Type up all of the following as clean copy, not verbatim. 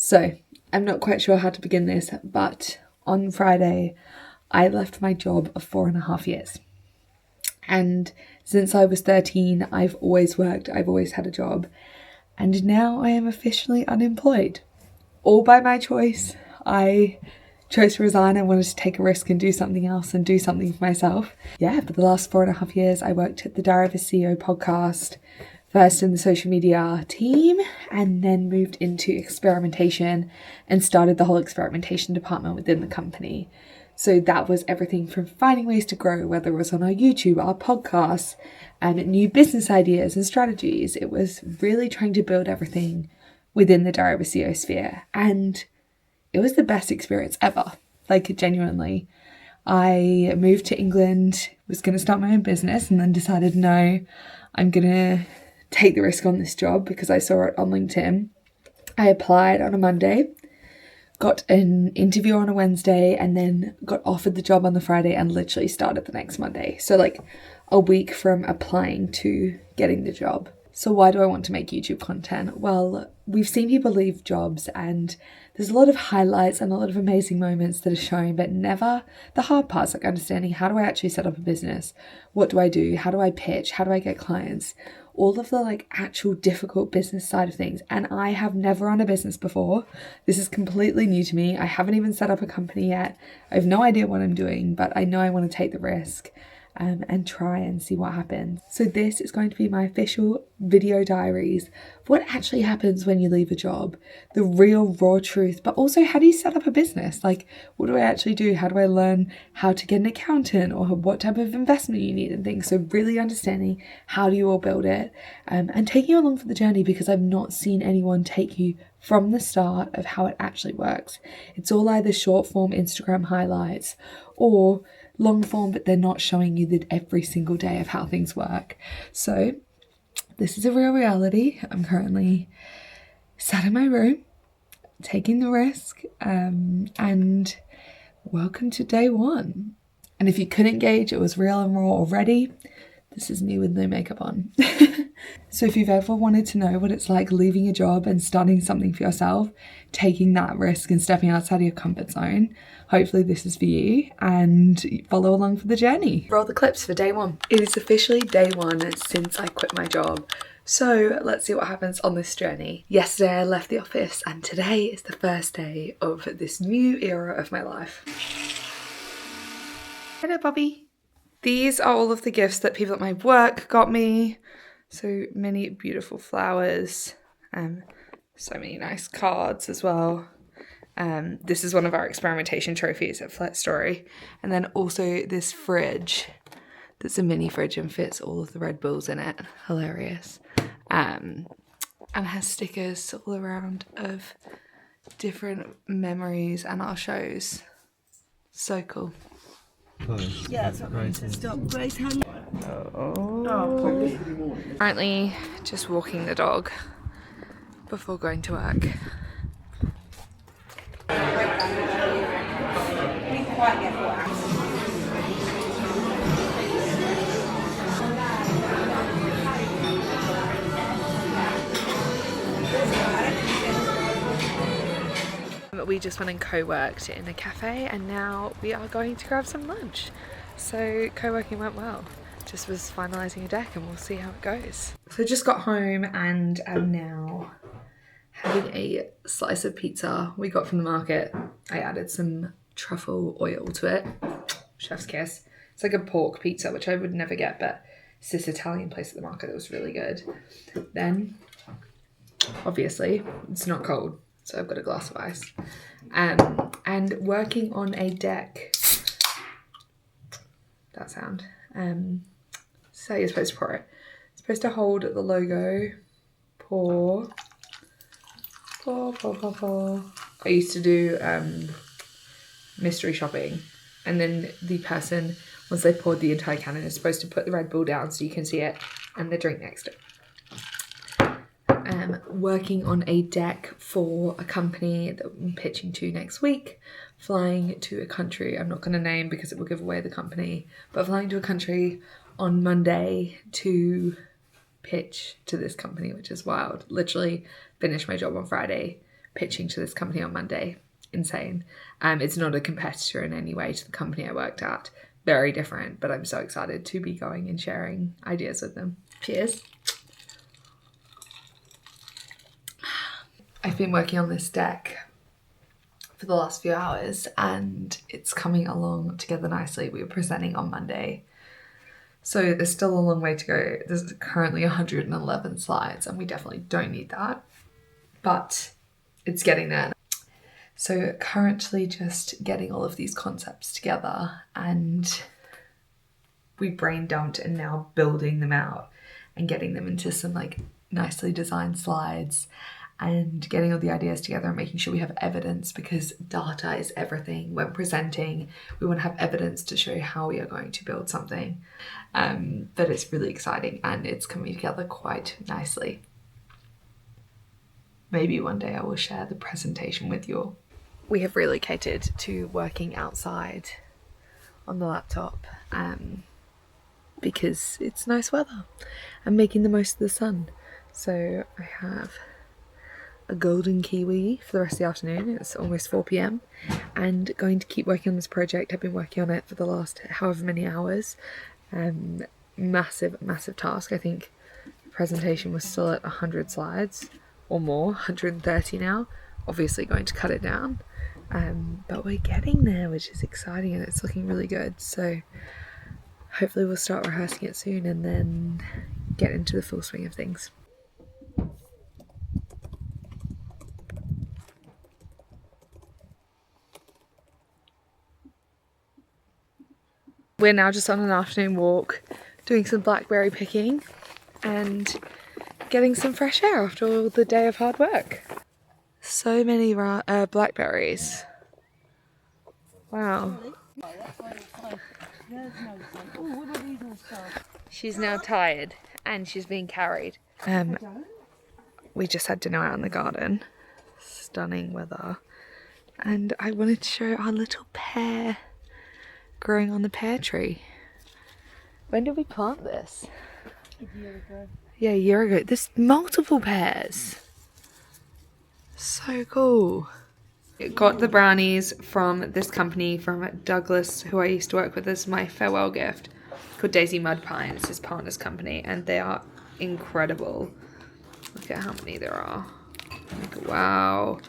So I'm not quite sure how to begin this, but on Friday, I left my job of 4.5 years. And since I was 13, I've always worked, I've always had a job. And now I am officially unemployed. All by my choice. I chose to resign. I wanted to take a risk and do something else and do something for myself. Yeah, for the last 4.5 years, I worked at the Diary of a CEO podcast, first in the social media team, and then moved into experimentation and started the whole experimentation department within the company. So that was everything from finding ways to grow, whether it was on our YouTube, our podcasts, and new business ideas and strategies. It was really trying to build everything within the Diary of a CEO sphere. And it was the best experience ever. Like, genuinely. I moved to England, was going to start my own business, and then decided, no, I'm going to take the risk on this job because I saw it on LinkedIn. I applied on a Monday, got an interview on a Wednesday, and then got offered the job on the Friday and literally started the next Monday. So like a week from applying to getting the job. So why do I want to make YouTube content? Well, we've seen people leave jobs and there's a lot of highlights and a lot of amazing moments that are shown, but never the hard parts, like understanding how do I actually set up a business? What do I do? How do I pitch? How do I get clients? All of the like actual difficult business side of things. And I have never run a business before. This is completely new to me. I haven't even set up a company yet. I have no idea what I'm doing, but I know I want to take the risk and try and see what happens. So this is going to be my official video diaries of what actually happens when you leave a job, the real raw truth, but also how do you set up a business? Like, what do I actually do? How do I learn how to get an accountant or what type of investment you need and things? So really understanding how do you all build it and taking you along for the journey, because I've not seen anyone take you from the start of how it actually works. It's all either short form Instagram highlights or long form, but they're not showing you that every single day of how things work. So this is a real reality. I'm currently sat in my room, taking the risk, and welcome to day one. And if you couldn't gauge, it was real and raw already. This is me with no makeup on. So if you've ever wanted to know what it's like leaving a job and starting something for yourself, taking that risk and stepping outside of your comfort zone, hopefully this is for you and follow along for the journey. Roll the clips for day one. It is officially day one since I quit my job. So let's see what happens on this journey. Yesterday I left the office and today is the first day of this new era of my life. Hello, Bobby. These are all of the gifts that people at my work got me. So many beautiful flowers, so many nice cards as well. This is one of our experimentation trophies at Flat Story. And then also this fridge that's a mini fridge and fits all of the Red Bulls in it. Hilarious. And has stickers all around of different memories and our shows. So cool. Yeah, that's what makes it stop. Grace, hand. Currently just walking the dog before going to work. We just went and co-worked in a cafe and now we are going to grab some lunch. So co-working went well. Just was finalising a deck and we'll see how it goes. So just got home and am now having a slice of pizza we got from the market. I added some truffle oil to it. Chef's kiss. It's like a pork pizza, which I would never get, but it's this Italian place at the market that was really good. Then, obviously, it's not cold, so I've got a glass of ice. And working on a deck. That sound. So you're supposed to pour it. It's supposed to hold the logo. Pour. I used to do mystery shopping, and then the person, once they poured the entire cannon, is supposed to put the Red Bull down so you can see it and the drink next to it. Working on a deck for a company that I'm pitching to next week, flying to a country I'm not going to name because it will give away the company, but flying to a country on Monday to pitch to this company, which is wild. Literally finished my job on Friday, pitching to this company on Monday. Insane. It's not a competitor in any way to the company I worked at. Very different, but I'm so excited to be going and sharing ideas with them. Cheers. I've been working on this deck for the last few hours and it's coming along together nicely. We were presenting on Monday. So there's still a long way to go. There's currently 111 slides and we definitely don't need that, but it's getting there. So currently just getting all of these concepts together, and we brain dumped and now building them out and getting them into some like nicely designed slides and getting all the ideas together and making sure we have evidence, because data is everything. When presenting, we want to have evidence to show how we are going to build something. But it's really exciting and it's coming together quite nicely. Maybe one day I will share the presentation with you all. We have relocated to working outside on the laptop because it's nice weather. I'm making the most of the sun. So I have a golden kiwi for the rest of the afternoon. It's almost 4 p.m. and going to keep working on this project. I've been working on it for the last however many hours. Massive task. I think the presentation was still at 100 slides or more, 130 now. Obviously going to cut it down. But we're getting there, which is exciting, and it's looking really good. So hopefully we'll start rehearsing it soon and then get into the full swing of things. We're now just on an afternoon walk, doing some blackberry picking and getting some fresh air after all the day of hard work. So many blackberries. Wow. She's now tired and she's being carried. We just had dinner out in the garden. Stunning weather. And I wanted to show our little pear growing on the pear tree. When did we plant this? A year ago. Yeah, a year ago. There's multiple pears. So cool. Got the brownies from this company from Douglas, who I used to work with as my farewell gift, called Daisy Mud Pie. It's his partner's company and they are incredible. Look at how many there are. Like, wow.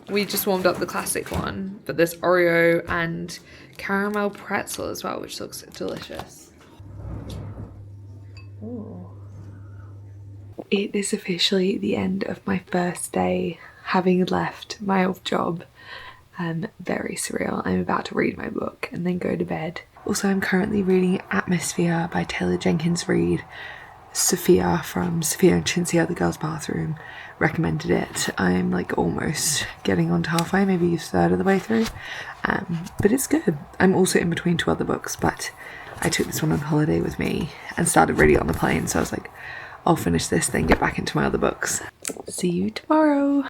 We just warmed up the classic one, but there's Oreo and caramel pretzel as well, which looks delicious. Ooh. It is officially the end of my first day having left my old job. Very surreal. I'm about to read my book and then go to bed. Also, I'm currently reading Atmosphere by Taylor Jenkins Reid. Sophia from Sophia and Chintzia, The Girls' Bathroom, recommended it. I'm like almost getting on to halfway, maybe a third of the way through. But it's good. I'm also in between 2 other books, but I took this one on holiday with me and started reading it on the plane. So I was like, I'll finish this, then get back into my other books. See you tomorrow.